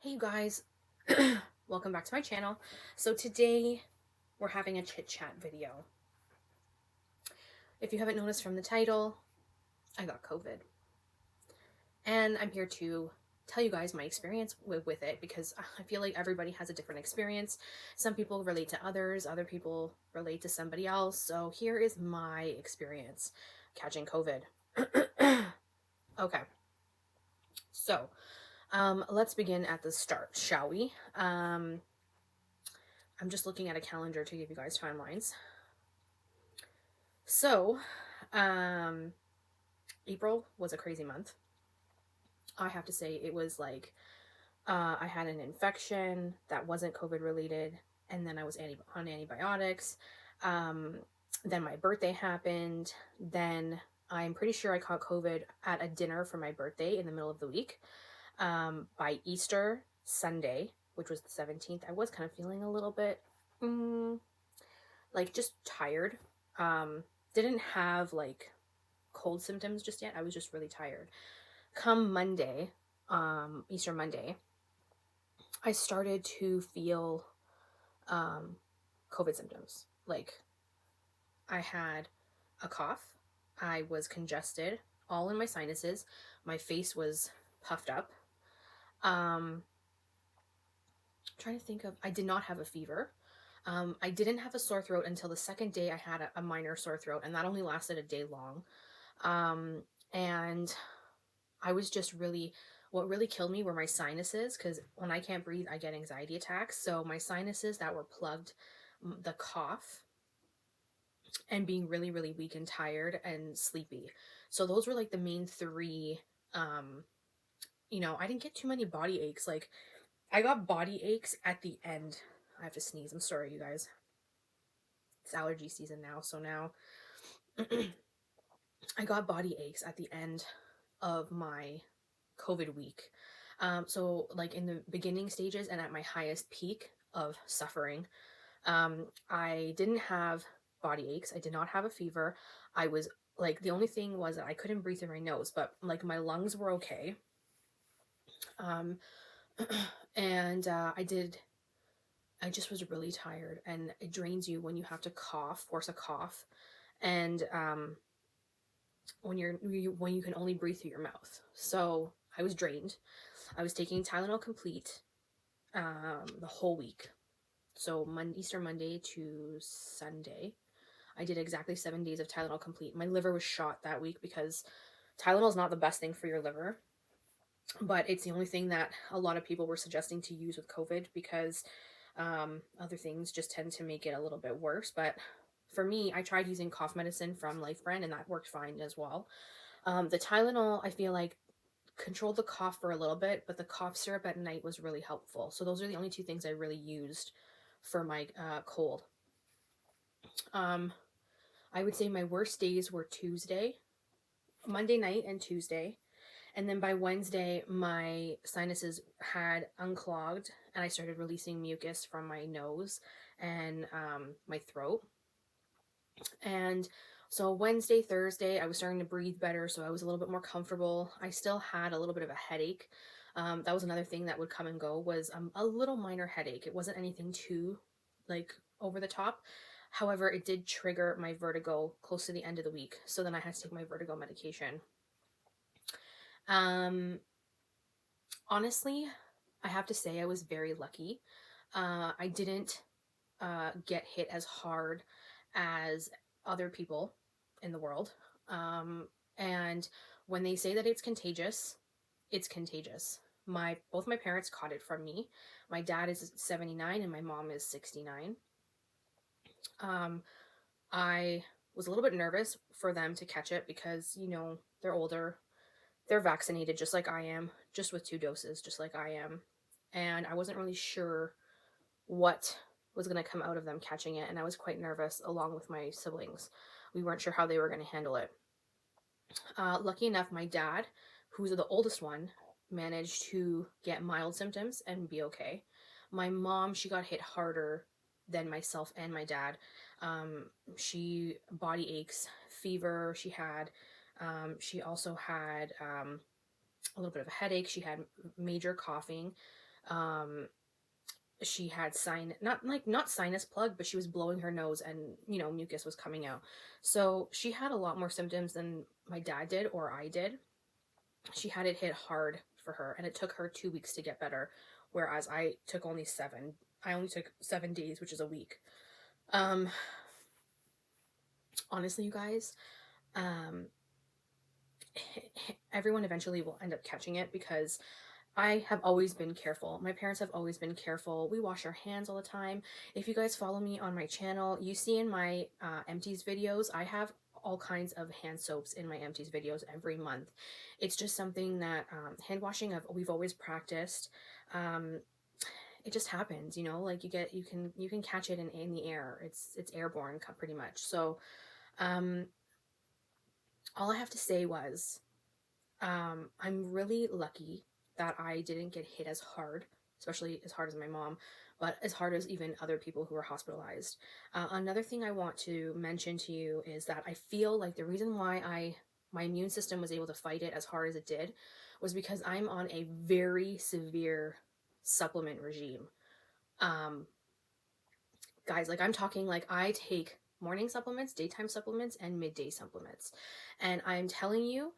Hey you guys, welcome back to my channel. So today we're having a chit chat video. If you haven't noticed from the title, I got COVID. And I'm here to tell you guys my experience with it because I feel like everybody has a different experience. Some people relate to others, other people relate to somebody else. So here is my experience catching COVID. Okay, so let's begin at the start, shall we? I'm just looking at a calendar to give you guys timelines. So, um, April was a crazy month. I have to say, it was like I had an infection that wasn't COVID related, and then I was on antibiotics. Um, then my birthday happened. Then I'm pretty sure I caught COVID at a dinner for my birthday in the middle of the week. By Easter Sunday, which was the 17th, I was kind of feeling a little bit like just tired. Didn't have like cold symptoms just yet. I was just really tired. Come Monday, Easter Monday, I started to feel um, COVID symptoms. Like I had a cough, I was congested, all in my sinuses. My face was puffed up. Trying to think of, I did not have a fever. I didn't have a sore throat until the second day I had a minor sore throat, and that only lasted a day long. And I was just really, what really killed me were my sinuses, because when I can't breathe, I get anxiety attacks. So my sinuses that were plugged, the cough, and being really, really weak and tired and sleepy. So those were like the main three. Um, I didn't get too many body aches. Like I got body aches at the end. I have to sneeze. I'm sorry, you guys. It's allergy season now. So now I got body aches at the end of my COVID week. So like in the beginning stages and at my highest peak of suffering, I didn't have body aches. I did not have a fever. I was like, the only thing was that I couldn't breathe through my nose, but like my lungs were okay. Um, and I just was really tired, and it drains you when you have to force a cough. And when you can only breathe through your mouth. So I was drained. I was taking Tylenol Complete the whole week. So Easter Monday to Sunday, I did exactly 7 days of Tylenol Complete. My liver was shot that week because Tylenol is not the best thing for your liver, but it's the only thing that a lot of people were suggesting to use with COVID because other things just tend to make it a little bit worse. But for me, I tried using cough medicine from Life Brand, and that worked fine as well. The Tylenol, I feel like, controlled the cough for a little bit, but the cough syrup at night was really helpful. So those are the only two things I really used for my cold. Um, I would say my worst days were Monday night and Tuesday. And then by Wednesday, my sinuses had unclogged and I started releasing mucus from my nose and my throat. And so Wednesday, Thursday, I was starting to breathe better, so I was a little bit more comfortable. I still had a little bit of a headache. That was another thing that would come and go, was a little minor headache. It wasn't anything too like over the top. However, it did trigger my vertigo close to the end of the week. So then I had to take my vertigo medication. Um, Honestly, I have to say I was very lucky. I didn't get hit as hard as other people in the world. Um, and when they say that it's contagious, it's contagious. Both my parents caught it from me. My dad is 79 and my mom is 69. Um, I was a little bit nervous for them to catch it because, they're older. They're vaccinated just like I am, just with 2 doses, just like I am. And I wasn't really sure what was going to come out of them catching it, and I was quite nervous along with my siblings. We weren't sure how they were going to handle it. Lucky enough, my dad, who's the oldest one, managed to get mild symptoms and be okay. My mom, she got hit harder than myself and my dad. She body aches, fever. She also had a little bit of a headache. She had major coughing. She had not sinus plug, but she was blowing her nose and, mucus was coming out. So she had a lot more symptoms than my dad did or I did. She had it hit hard for her, and it took her 2 weeks to get better, whereas I only took 7 days, which is a week. Honestly, you guys, everyone eventually will end up catching it, because I have always been careful. My parents have always been careful. We wash our hands all the time. If you guys follow me on my channel, you see in my empties videos, I have all kinds of hand soaps in my empties videos every month. It's just something that hand washing we've always practiced. It just happens, like you can catch it in the air. It's airborne pretty much. So all I have to say was I'm really lucky that I didn't get hit as hard, especially as hard as my mom, but as hard as even other people who were hospitalized. Another thing I want to mention to you is that I feel like the reason why my immune system was able to fight it as hard as it did was because I'm on a very severe supplement regime. Guys, like I'm talking, like I take morning supplements, daytime supplements, and midday supplements. And I'm telling you,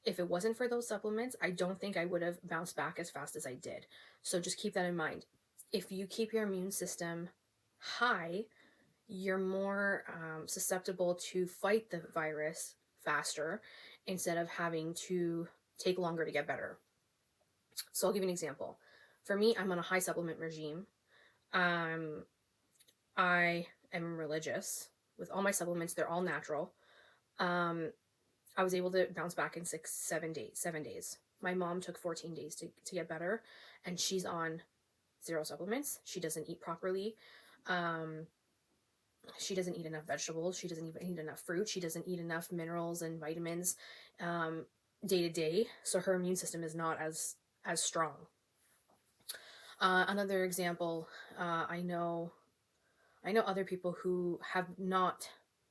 if it wasn't for those supplements, I don't think I would have bounced back as fast as I did. So just keep that in mind. If you keep your immune system high, you're more susceptible to fight the virus faster instead of having to take longer to get better. So I'll give you an example. For me, I'm on a high supplement regime. I am religious. With all my supplements, they're all natural. I was able to bounce back in 7 days. My mom took 14 days to get better, and she's on 0 supplements. She doesn't eat properly. She doesn't eat enough vegetables. She doesn't even eat enough fruit. She doesn't eat enough minerals and vitamins day to day. So her immune system is not as strong. Another example, I know other people who have not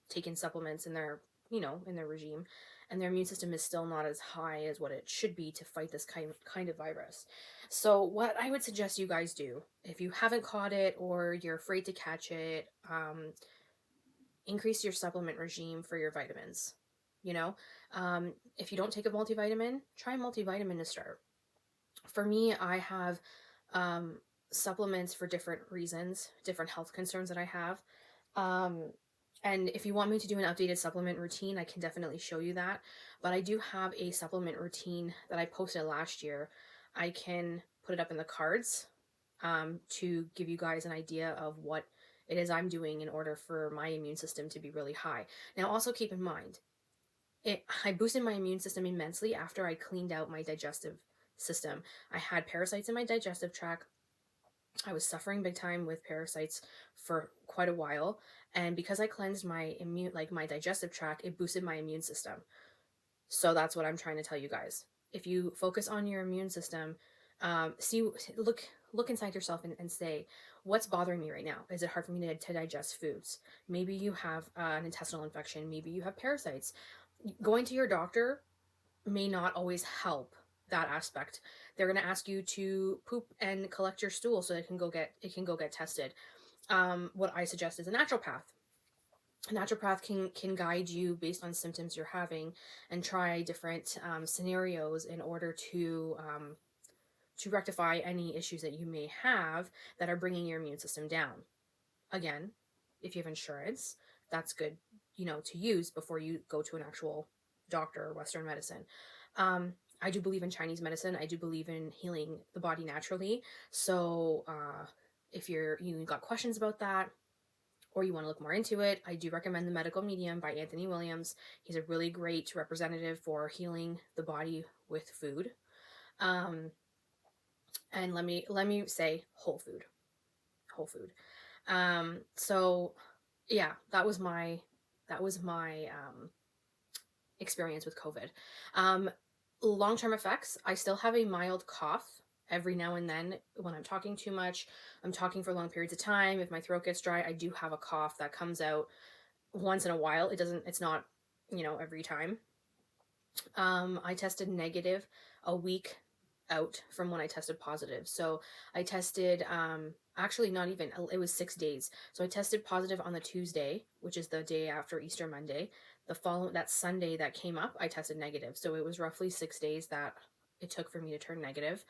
taken supplements in their regime, and their immune system is still not as high as what it should be to fight this kind of virus. So what I would suggest you guys do, if you haven't caught it or you're afraid to catch it, increase your supplement regime for your vitamins. If you don't take a multivitamin, try a multivitamin to start. For me, I have supplements for different reasons, different health concerns that I have. And if you want me to do an updated supplement routine, I can definitely show you that. But I do have a supplement routine that I posted last year. I can put it up in the cards to give you guys an idea of what it is I'm doing in order for my immune system to be really high. Now, also keep in mind, I boosted my immune system immensely after I cleaned out my digestive system. I had parasites in my digestive tract. I was suffering big time with parasites for quite a while, and because I cleansed my my digestive tract, it boosted my immune system. So that's what I'm trying to tell you guys. If you focus on your immune system, look inside yourself and say, what's bothering me right now? Is it hard for me to digest foods? Maybe you have an intestinal infection. Maybe you have parasites. Going to your doctor may not always help that aspect. They're going to ask you to poop and collect your stool so it can go get tested. What I suggest is a naturopath. A naturopath can guide you based on symptoms you're having and try different scenarios in order to rectify any issues that you may have that are bringing your immune system down. Again, if you have insurance, that's good, to use before you go to an actual doctor or Western medicine. I do believe in Chinese medicine. I do believe in healing the body naturally. So if you got questions about that, or you want to look more into it, I do recommend The Medical Medium by Anthony Williams. He's a really great representative for healing the body with food. And let me say whole food. So yeah, that was my experience with COVID. Long-term effects, I still have a mild cough every now and then when I'm talking too much. I'm talking for long periods of time. If my throat gets dry, I do have a cough that comes out once in a while. It's not, every time. I tested negative a week out from when I tested positive. So I tested, actually not even, it was 6 days. So I tested positive on the Tuesday, which is the day after Easter Monday. The following, that Sunday that came up, I tested negative. So it was roughly 6 days that it took for me to turn negative.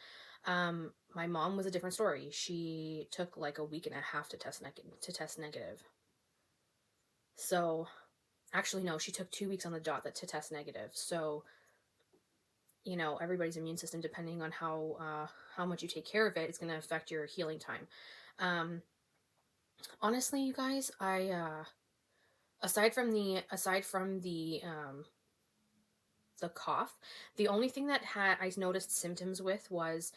My mom was a different story. She took like a week and a half to test negative. So actually, no, she took 2 weeks on the dot to test negative. So, you know, everybody's immune system, depending on how much you take care of it, it's going to affect your healing time. Honestly, you guys, I aside from the cough, the only thing that I noticed symptoms with was,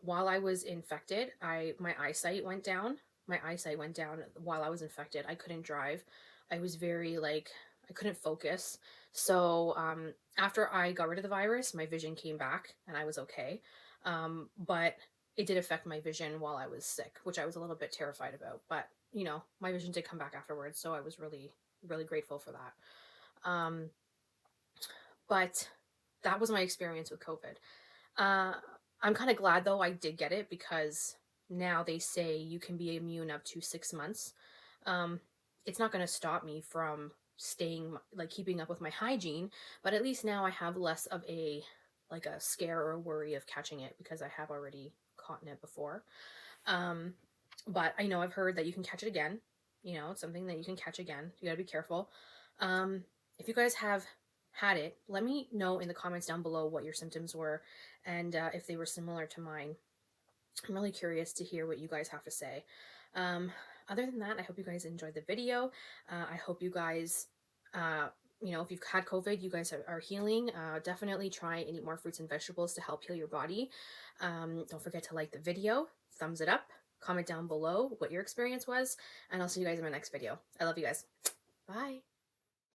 while I was infected, my eyesight went down. My eyesight went down while I was infected. I couldn't drive. I was very like, I couldn't focus. So after I got rid of the virus, my vision came back and I was okay. But it did affect my vision while I was sick, which I was a little bit terrified about. But you know, my vision did come back afterwards, so I was really, really grateful for that. But that was my experience with COVID. Uh, I'm kind of glad though I did get it, because now they say you can be immune up to 6 months. Um, it's not going to stop me from staying, like keeping up with my hygiene, but at least now I have less of a like a scare or a worry of catching it, because I have already caught it before. Um, but I know I've heard that you can catch it again. You know, it's something that you can catch again. You gotta be careful. If you guys have had it, let me know in the comments down below what your symptoms were, and if they were similar to mine. I'm really curious to hear what you guys have to say. Um, Other than that, I hope you guys enjoyed the video. I hope you guys, you know, if you've had COVID, you guys are healing. Definitely try and eat more fruits and vegetables to help heal your body. Don't forget to like the video, thumbs it up, comment down below what your experience was, and I'll see you guys in my next video. I love you guys. Bye.